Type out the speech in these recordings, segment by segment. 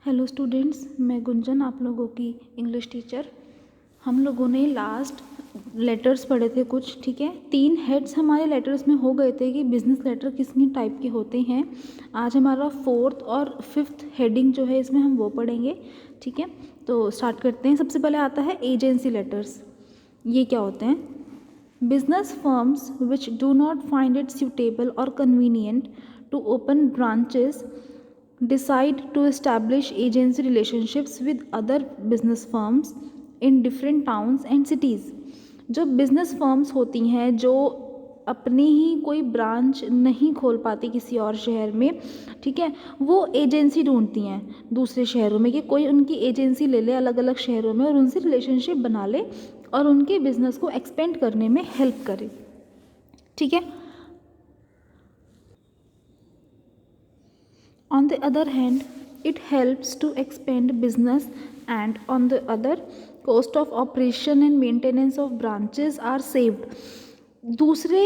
Hello students, मैं गुंजन आप लोगों की इंग्लिश टीचर। हम लोगों ने लास्ट लेटर्स पढ़े थे कुछ, ठीक है। 3 हेड्स हमारे लेटर्स में हो गए थे कि बिजनेस लेटर किस किस टाइप के होते हैं। आज हमारा 4th और 5th हेडिंग जो है इसमें हम वो पढ़ेंगे, ठीक है। तो स्टार्ट करते हैं। सबसे पहले आता है एजेंसी लेटर्स। ये क्या होते हैं? Business firms which do not find it suitable or convenient to open branches decide to establish agency relationships with other business firms in different towns and cities। जो बिजनेस फर्म्स होती हैं जो अपनी ही कोई ब्रांच नहीं खोल पाती किसी और शहर में, ठीक है, वो एजेंसी ढूंढती हैं दूसरे शहरों में कि कोई उनकी एजेंसी ले ले अलग अलग शहरों में और उनसे रिलेशनशिप बना ले और उनके बिजनेस को एक्सपेंड करने में हेल्प करे, ठीक है। On the other hand, it helps to expand business, and on the other, cost of operation and maintenance of branches are saved। दूसरे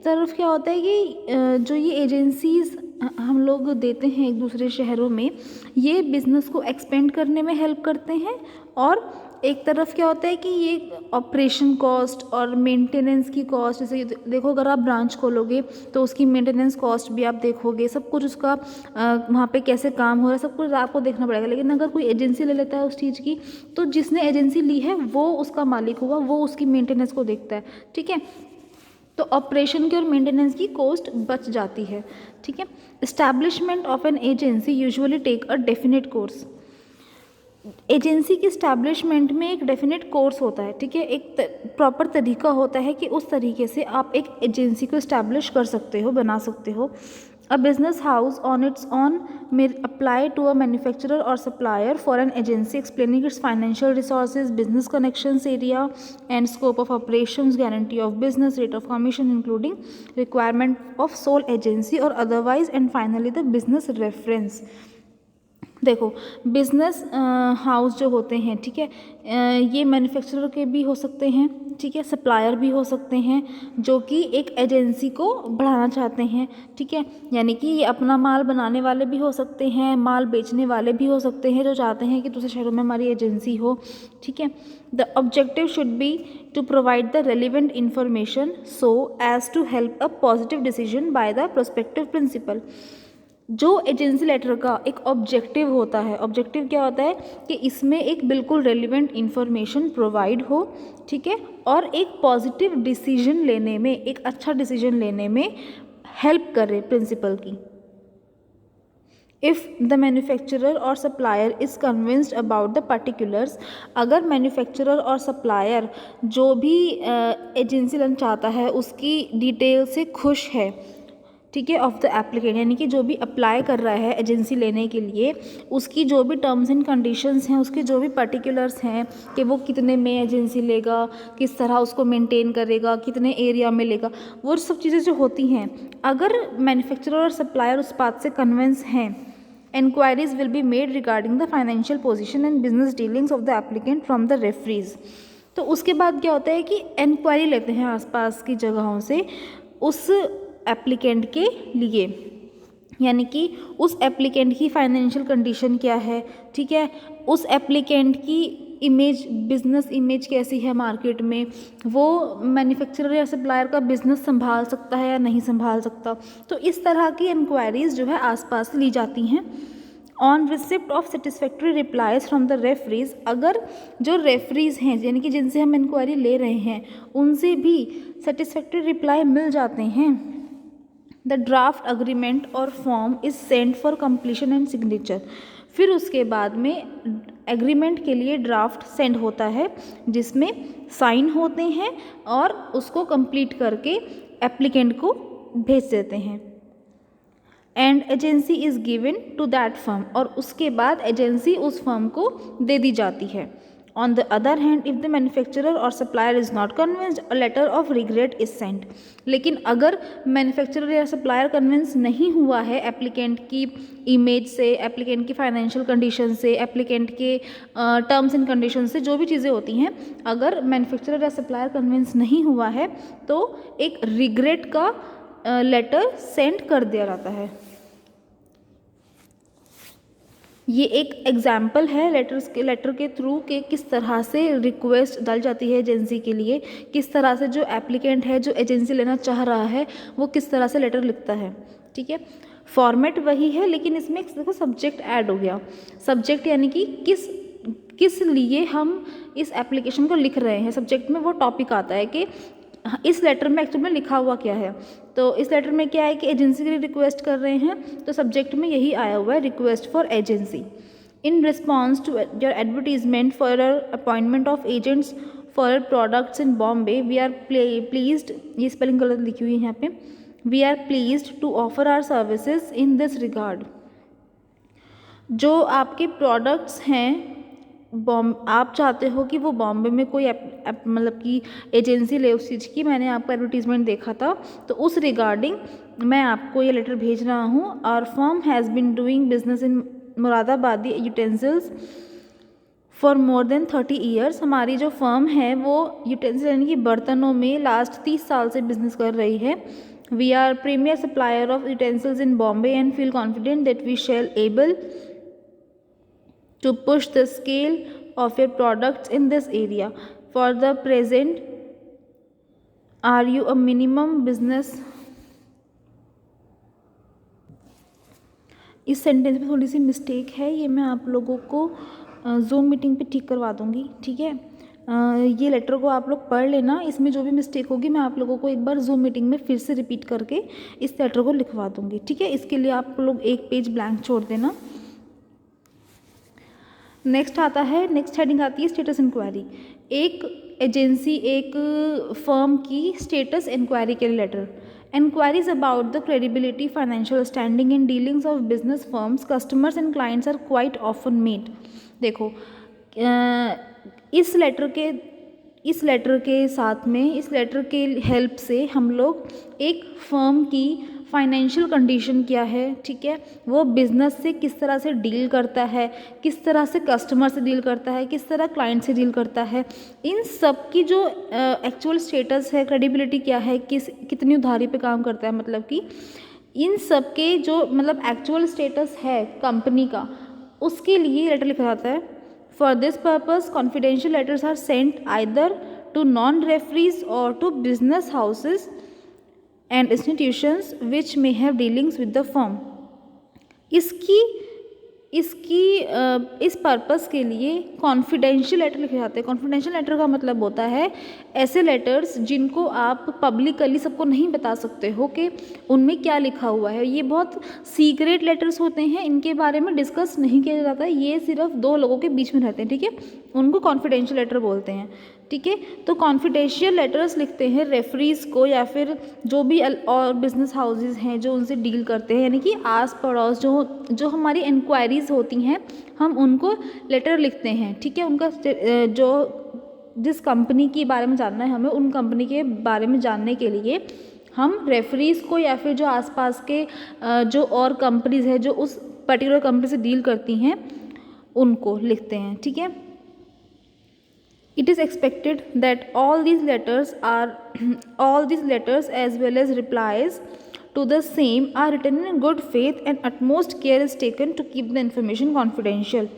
तरफ क्या होता है कि जो ये एजेंसीज हम लोग देते हैं एक दूसरे शहरों में, ये बिज़नेस को एक्सपेंड करने में हेल्प करते हैं, और एक तरफ क्या होता है कि ये ऑपरेशन कॉस्ट और मेंटेनेंस की कॉस्ट, जैसे देखो अगर आप ब्रांच खोलोगे तो उसकी मेंटेनेंस कॉस्ट भी आप देखोगे, सब कुछ उसका वहाँ पे कैसे काम हो रहा है सब कुछ आपको देखना पड़ेगा। लेकिन अगर कोई एजेंसी ले लेता है उस चीज़ की, तो जिसने एजेंसी ली है वो उसका मालिक हुआ, वो उसकी मेंटेनेंस को देखता है, ठीक है। तो ऑपरेशन की और मेंटेनेंस की कॉस्ट बच जाती है, ठीक है। Establishment of an agency usually take a definite course. Agency की स्टैब्लिशमेंट में एक डेफिनेट कोर्स होता है, ठीक है, एक प्रॉपर तरीका होता है कि उस तरीके से आप एक एजेंसी को इस्टेब्लिश कर सकते हो, बना सकते हो। A business house on it's on may apply to a manufacturer or supplier for an agency, explaining its financial resources, business connections, area and scope of operations, guarantee of business, rate of commission, including requirement of sole agency or otherwise, and finally the business reference। देखो, business house जो होते हैं, ठीक है, ये manufacturer के भी हो सकते हैं, ठीक है, सप्लायर भी हो सकते हैं जो कि एक एजेंसी को बढ़ाना चाहते हैं, ठीक है। यानी कि ये अपना माल बनाने वाले भी हो सकते हैं, माल बेचने वाले भी हो सकते हैं जो चाहते हैं कि दूसरे शहरों में हमारी एजेंसी हो, ठीक है। The objective should be to provide the relevant information so as to help a positive decision by the prospective principal. जो एजेंसी लेटर का एक ऑब्जेक्टिव होता है, ऑब्जेक्टिव क्या होता है कि इसमें एक बिल्कुल रेलिवेंट इन्फॉर्मेशन प्रोवाइड हो, ठीक है, और एक पॉजिटिव डिसीजन लेने में, एक अच्छा डिसीजन लेने में हेल्प करे प्रिंसिपल की। इफ़ द मैन्युफैक्चरर और supplier is convinced about the particulars, अगर मैन्युफैक्चरर और सप्लायर जो भी एजेंसी लेना चाहता है उसकी डिटेल से खुश है, ठीक है, ऑफ द एप्लीकेंट, यानी कि जो भी अप्लाई कर रहा है एजेंसी लेने के लिए, उसकी जो भी टर्म्स एंड कंडीशंस हैं, उसके जो भी पर्टिकुलर्स हैं कि वो कितने में एजेंसी लेगा, किस तरह उसको मेंटेन करेगा, कितने एरिया में लेगा, वो सब चीज़ें जो होती हैं, अगर मैन्युफैक्चरर और सप्लायर उस बात से कन्विंस हैं, enquiries will be made regarding the financial position and business dealings of the applicant from the referees। तो उसके बाद क्या होता है कि इंक्वायरी लेते हैं आसपास की जगहों से उस एप्लीकेंट के लिए, यानी कि उस एप्लीकेंट की फाइनेंशियल कंडीशन क्या है, ठीक है, उस एप्लीकेंट की इमेज, बिजनेस इमेज कैसी है मार्केट में, वो मैन्युफैक्चरर या सप्लायर का बिजनेस संभाल सकता है या नहीं संभाल सकता। तो इस तरह की इंक्वायरीज जो है आसपास ली जाती हैं। On receipt of satisfactory replies from the referees, अगर जो रेफरीज हैं यानी कि जिनसे हम इंक्वायरी ले रहे हैं उनसे भी सेटिस्फैक्ट्री रिप्लाई मिल जाते हैं, द ड्राफ्ट अग्रीमेंट और form is send for completion and signature. फिर उसके बाद में एग्रीमेंट के लिए ड्राफ्ट सेंड होता है जिसमें साइन होते हैं और उसको कंप्लीट करके एप्लीकेंट को भेज देते हैं। And agency is given to that firm, और उसके बाद एजेंसी उस फर्म को दे दी जाती है। On the other hand, if the manufacturer or supplier is not convinced, a letter of regret is sent। लेकिन अगर मैन्युफैक्चरर या सप्लायर कन्विंस नहीं हुआ है एप्लीकेंट की इमेज से, एप्लीकेंट की फाइनेंशियल कंडीशन से, एप्लीकेंट के टर्म्स एंड कंडीशन से, जो भी चीज़ें होती हैं, अगर मैन्युफैक्चरर या सप्लायर कन्विंस नहीं हुआ है तो एक रिग्रेट का लेटर सेंड कर दिया जाता है। ये एक एग्जाम्पल है लेटर के थ्रू कि किस तरह से रिक्वेस्ट डाल जाती है एजेंसी के लिए, किस तरह से जो एप्लीकेंट है जो एजेंसी लेना चाह रहा है वो किस तरह से लेटर लिखता है। ठीक है, फॉर्मेट वही है लेकिन इसमें देखो सब्जेक्ट ऐड हो गया। सब्जेक्ट यानी कि किस लिए हम इस एप्लीकेशन को लिख रहे हैं। सब्जेक्ट में वो टॉपिक आता है कि इस लेटर में एक्चुअली में लिखा हुआ क्या है। तो इस लेटर में क्या है कि एजेंसी के लिए रिक्वेस्ट कर रहे हैं, तो सब्जेक्ट में यही आया हुआ है, request for agency. In response to your advertisement for appointment of agents for products in Bombay we are pleased, ये स्पेलिंग गलत लिखी हुई है यहाँ पे, we are pleased to offer our services in this regard. जो आपके प्रोडक्ट्स हैं आप चाहते हो कि वो बॉम्बे में कोई मतलब कि एजेंसी ले उस चीज़ की, मैंने आपका एडवर्टीजमेंट देखा था, तो उस रिगार्डिंग मैं आपको ये लेटर भेज रहा हूँ। Our firm has been doing business in मुरादाबादी utensils for more than 30 years. हमारी जो फर्म है वो यूटेंसिल यानी कि बर्तनों में लास्ट 30 साल से बिजनेस कर रही है। We are premier supplier of utensils in Bombay and feel confident that we shall able to push the scale of your products in this area. For the present, are you a minimum business? इस sentence में थोड़ी सी mistake है, ये मैं आप लोगों को zoom meeting पे ठीक करवा दूंगी। ठीक है, ये लेटर को आप लोग पढ़ लेना, इसमें जो भी मिस्टेक होगी मैं आप लोगों को एक बार जूम मीटिंग में फिर से रिपीट करके इस लेटर को लिखवा दूंगी। ठीक है, इसके लिए आप लोग एक पेज ब्लैंक छोड़ देना। नेक्स्ट आता है, नेक्स्ट हेडिंग आती है स्टेटस इंक्वायरी। एक एजेंसी एक फर्म की स्टेटस इंक्वायरी के लिए letter. Enquiries about the credibility, financial standing and dealings of business firms, customers and clients are quite often made. देखो इस लेटर के साथ में, इस लेटर के हेल्प से हम लोग एक फर्म की फाइनेंशियल कंडीशन क्या है, ठीक है, वो बिज़नेस से किस तरह से डील करता है, किस तरह से कस्टमर से डील करता है, किस तरह क्लाइंट से डील करता है, इन सब की जो एक्चुअल स्टेटस है, क्रेडिबिलिटी क्या है, कितनी उधारी पे काम करता है, मतलब कि इन सब के जो मतलब एक्चुअल स्टेटस है कंपनी का, उसके लिए लेटर लिखा जाता है। For this purpose confidential letters are sent either to known referees और to business houses and institutions which may have dealings with the firm. इस पर्पस के लिए कॉन्फिडेंशियल लेटर लिखे जाते हैं। कॉन्फिडेंशियल लेटर का मतलब होता है ऐसे लेटर्स जिनको आप पब्लिकली सबको नहीं बता सकते हो कि उनमें क्या लिखा हुआ है। ये बहुत सीक्रेट लेटर्स होते हैं, इनके बारे में डिस्कस नहीं किया जाता है, ये सिर्फ दो लोगों के बीच में रहते हैं, ठीक है, उनको कॉन्फिडेंशियल लेटर बोलते हैं। ठीक है, तो कॉन्फिडेंशियल लेटर्स लिखते हैं रेफरीज को या फिर जो भी और बिजनेस हाउसेज हैं जो उनसे डील करते हैं, यानी कि आस पड़ोस जो हमारी इंक्वायरीज होती हैं हम उनको लेटर लिखते हैं। ठीक है, उनका जो जिस कंपनी के बारे में जानना है हमें, उन कंपनी के बारे में जानने के लिए हम रेफरीज को या फिर जो आसपास के जो और कंपनीज है जो उस पर्टिकुलर कंपनी से डील करती हैं उनको लिखते हैं। ठीक है, it is expected that all these letters as well as replies to the same are written in good faith and utmost care is taken to keep the information confidential.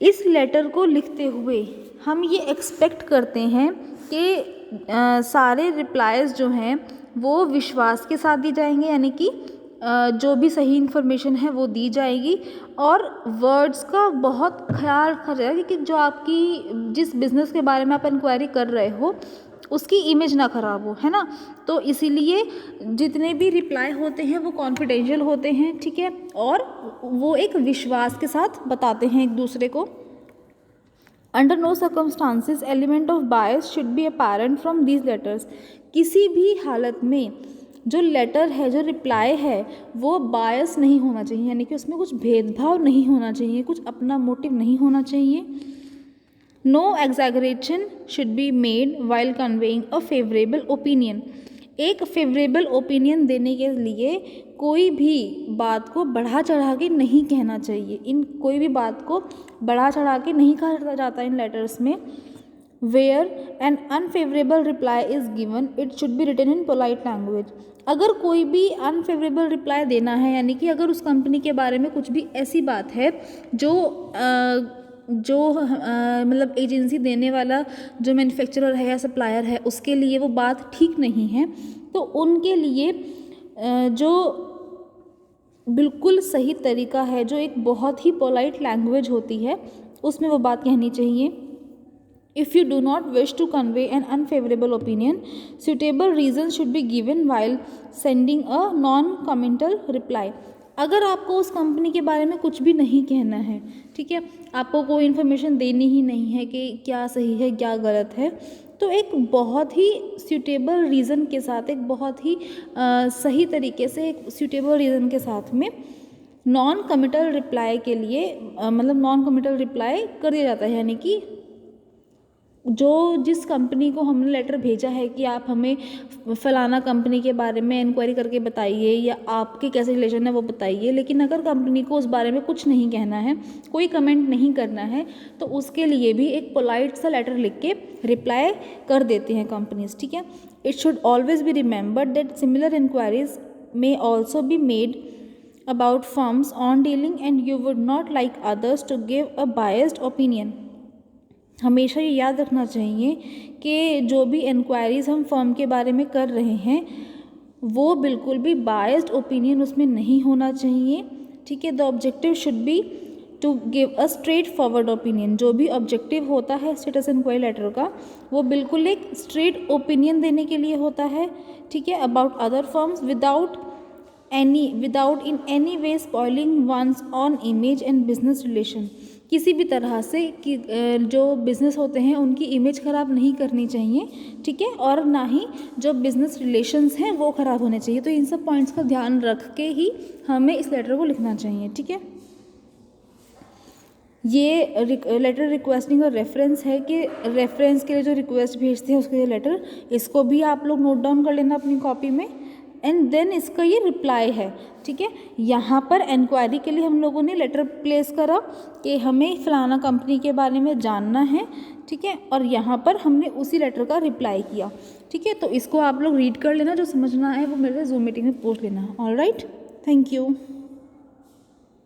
इस letter को लिखते हुए हम ये एक्सपेक्ट करते हैं कि सारे रिप्लाईज जो हैं वो विश्वास के साथ दी जाएंगे, यानी कि जो भी सही इन्फॉर्मेशन है वो दी जाएगी, और वर्ड्स का बहुत ख्याल रखा जाएगा कि जो आपकी जिस बिज़नेस के बारे में आप इंक्वायरी कर रहे हो उसकी इमेज ना ख़राब हो, है ना। तो इसीलिए जितने भी रिप्लाई होते हैं वो कॉन्फिडेंशियल होते हैं, ठीक है, और वो एक विश्वास के साथ बताते हैं एक दूसरे को। Under no circumstances element of bias should be apparent from these letters. किसी भी हालत में जो लेटर है, जो रिप्लाई है, वो बायस नहीं होना चाहिए, यानी कि उसमें कुछ भेदभाव नहीं होना चाहिए, कुछ अपना मोटिव नहीं होना चाहिए। No exaggeration should be made while conveying a favourable opinion. एक फेवरेबल ओपिनियन देने के लिए कोई भी बात को बढ़ा चढ़ा के नहीं कहना चाहिए। कोई भी बात को बढ़ा चढ़ा के नहीं कहा जाता इन लेटर्स में। where an unfavorable reply is given it should be written in polite language. अगर कोई भी अनफेवरेबल रिप्लाई देना है, यानी कि अगर उस कंपनी के बारे में कुछ भी ऐसी बात है जो मतलब एजेंसी देने वाला जो मैन्युफैक्चरर है या सप्लायर है उसके लिए वो बात ठीक नहीं है, तो उनके लिए जो बिल्कुल सही तरीका है, जो एक बहुत ही पोलाइट लैंग्वेज होती है, उसमें वो बात कहनी चाहिए. If you do not wish to convey an unfavorable opinion, suitable reasons should be given while sending a non-committal reply. अगर आपको उस कंपनी के बारे में कुछ भी नहीं कहना है, ठीक है, आपको कोई इन्फॉर्मेशन देनी ही नहीं है कि क्या सही है क्या गलत है, तो एक बहुत ही सूटेबल रीज़न के साथ, एक बहुत ही सही तरीके से एक सूटेबल रीज़न के साथ में नॉन कमिटल रिप्लाई के लिए मतलब नॉन कमिटल रिप्लाई कर दिया जाता है. यानी कि जो जिस कंपनी को हमने लेटर भेजा है कि आप हमें फ़लाना कंपनी के बारे में इंक्वायरी करके बताइए या आपके कैसे रिलेशन है वो बताइए, लेकिन अगर कंपनी को उस बारे में कुछ नहीं कहना है, कोई कमेंट नहीं करना है, तो उसके लिए भी एक पोलाइट सा लेटर लिख के रिप्लाई कर देते हैं कंपनीज. ठीक है. It should always be remembered that similar inquiries may also be made about firms on dealing and you would not like others to give a biased opinion. हमेशा ये याद रखना चाहिए कि जो भी इंक्वायरीज़ हम फर्म के बारे में कर रहे हैं वो बिल्कुल भी बायस्ड ओपिनियन उसमें नहीं होना चाहिए. ठीक है. The objective should be to give a straightforward opinion. जो भी ऑब्जेक्टिव होता है स्टेटस इंक्वायरी लेटर का वो बिल्कुल एक स्ट्रेट ओपिनियन देने के लिए होता है. ठीक है. About other firms without in any way spoiling one's own image and business relation. किसी भी तरह से कि जो बिज़नेस होते हैं उनकी इमेज ख़राब नहीं करनी चाहिए. ठीक है. और ना ही जो बिज़नेस रिलेशंस हैं वो ख़राब होने चाहिए. तो इन सब पॉइंट्स का ध्यान रख के ही हमें इस लेटर को लिखना चाहिए. ठीक है. ये लेटर रिक्वेस्टिंग और रेफरेंस है कि रेफरेंस के लिए जो रिक्वेस्ट भेजते हैं उसके लिए लेटर, इसको भी आप लोग नोट डाउन कर लेना अपनी कॉपी में. एंड देन इसका ये रिप्लाई है. ठीक है. यहाँ पर इंक्वायरी के लिए हम लोगों ने लेटर प्लेस करा कि हमें फ़लाना कंपनी के बारे में जानना है. ठीक है. और यहाँ पर हमने उसी लेटर का रिप्लाई किया. ठीक है. तो इसको आप लोग रीड कर लेना, जो समझना है वो मेरे से जूम मीटिंग में पूछ लेना. All right. Thank you.